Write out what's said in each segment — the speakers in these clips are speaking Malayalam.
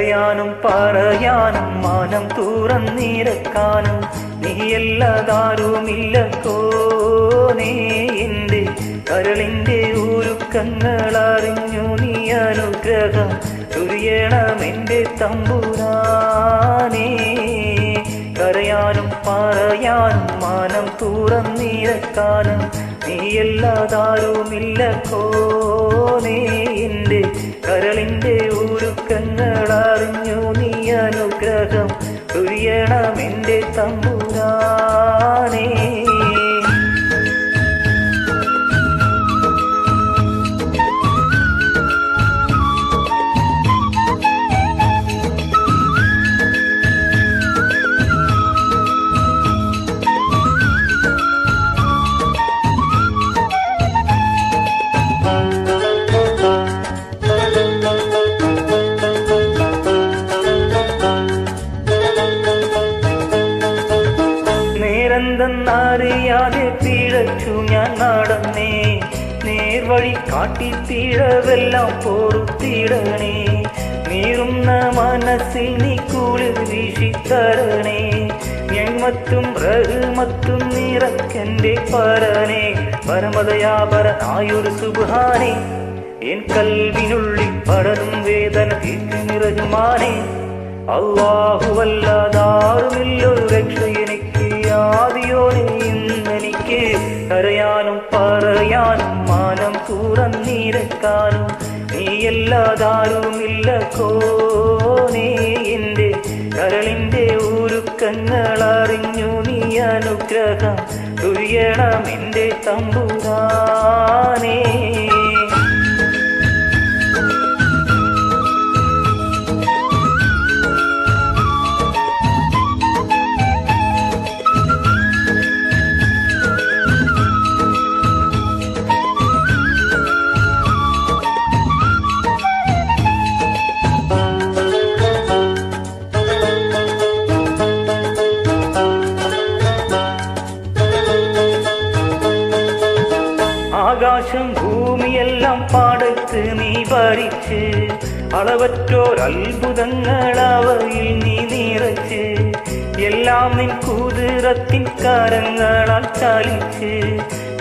കരയാനും പറയാനും മാനം തുറന്നിരക്കാനും നീയല്ലാതാരുമില്ലക്കോനേ. എൻ്റെ കരളിൻ്റെ ഉരുക്കങ്ങളറിഞ്ഞു നീ അനുഗ്രഹം ചൊരിയണമെൻ്റെ തമ്പുരാനേ. കരയാനും പറയാനും മാനം തുറന്നിരക്കാനും നീയല്ലാതാരുമില്ലക്കോനേ. എൻ്റെ കരളിൻ്റെ ഉരുക്കങ്ങളറിഞ്ഞു നീ അനുഗ്രഹം ചൊരിയണമെൻ്റെ തമ്പുരാനേ. നേരെന്തെന്നറിയാതെ പിഴച്ചു ഞാൻ നടന്നേ. നേർവഴി കാട്ടി പിഴവെല്ലാം പൊറുത്തിടണേ. നീറുന്ന മനസ്സിൽ നീ കുളിർ വീശിത്തരണേ. ഞന്മത്തും റഹ്മത്തും നിറക്കെന്റെ പരനെ പരമദയാപരനായൊരു സുബ്ഹാനേ. എൻ കൽവിനുള്ളിൽ പടരും വേദന തീർക്കും റഹ്മാനേ. അല്ലാഹുവല്ലാതാരുമില്ലൊരു രക്ഷ എനിക്ക് ആദിയോനെ. ഇന്നെനിക്ക് കരയാനും പറയാനും മാനം തുറന്നിരക്കാനും നീയല്ലാതാരുമില്ലക്കോനേ. എൻ്റെ കരളിൻ്റെ ഉരുക്കങ്ങളറിഞ്ഞു നീ അനുഗ്രഹം ചൊരിയണമെൻ്റെ തമ്പുരാനേ. ആകാശം ഭൂമിയെല്ലാം പാടത്ത് നീ ഭരിച്ച് അളവറ്റോരത്ഭുതങ്ങൾ അവയിൽ നീ നിറച്ച് എല്ലാം നിൻ കുതിരത്തിൻ കരങ്ങളാൽ ചലിച്ച്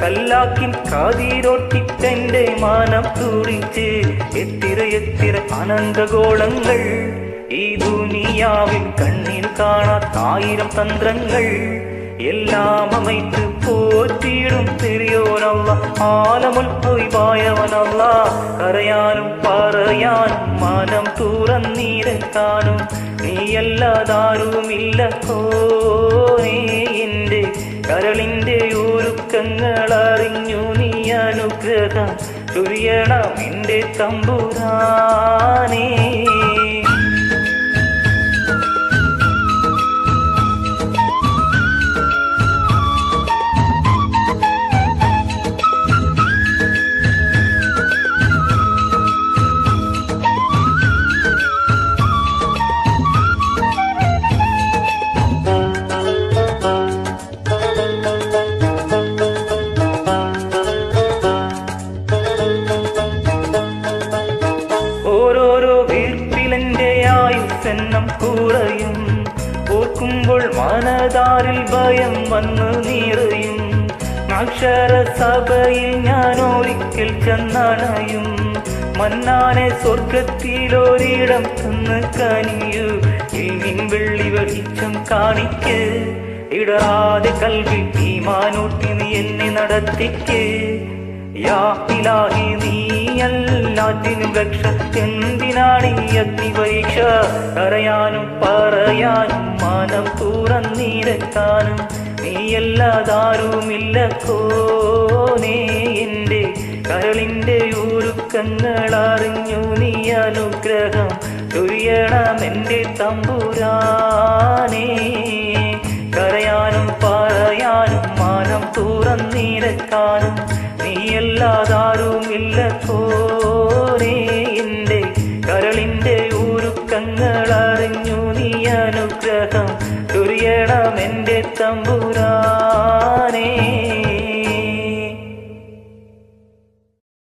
കല്ലാക്കിൻ കാതിരൊട്ടിട്ടെന്റെ മാനം തുടിച്ച് എത്തിര അനന്തഗോളങ്ങൾ ഈ ദുനിയാവിൽ കണ്ണിൽ കാണാത്തായിരം തന്ത്രങ്ങൾ എല്ലാം അമൈത്ത് പോറ്റിയിടും പെരിയോനല്ല ആലമുൽ പൊയ്പായവനല്ല. കരയാനും പറയാനും മാനം തുറന്നിരക്കാനും നീയല്ലാതാരുമില്ലക്കോനേ. എൻ്റെ കരളിൻ്റെ ഒരുക്കങ്ങളറിഞ്ഞു നീ അനുഗ്രഹം ചൊരിയണമെൻ്റെ തമ്പുരാനേ. ഓരോരോ വീർപ്പിലെന്റെ ആയുസ്സെണ്ണം കുറയും. ഓർക്കുമ്പോൾ മനതാരിൽ ഭയം വന്നു നിറയും. അക്ഷരസഭയിൽ ഞാൻ ഒരിക്കൽ ചെന്നണയും. മന്നാനെ സ്വർഗത്തിലൊരിടം തന്ന് കനിയു. ഇനിൻ വെള്ളി വെളിച്ചം കാണിക്ക്. ഇടറാതെ കൽവിൽ ഈമാനൂട്ടി നീ എന്നെ നടത്തിക്ക്. യാ ഇലാഹി നീയല്ലാറ്റിനും രക്ഷ. എന്തിനാണ് ഈ അഗ്നിപരീക്ഷ? കരയാനും പറയാനും മാനം തുറന്നിരക്കാനും നീയല്ലാതാരുമില്ലക്കോനേ. എൻ്റെ കരളിൻ്റെ ഒരുക്കങ്ങളറിഞ്ഞു നീ അനുഗ്രഹം ചൊരിയണമെൻ്റെ തമ്പുരാനേ. കരയാനും പറയാനും മാനം തുറന്നിരക്കാനും നീയല്ലാതാരുമില്ലക്കോനേ. എൻ്റെ കരളിൻ്റെ ഒരുക്കങ്ങളറിഞ്ഞു നീ അനുഗ്രഹം ചൊരിയണമെൻ്റെ തമ്പുരാനേ.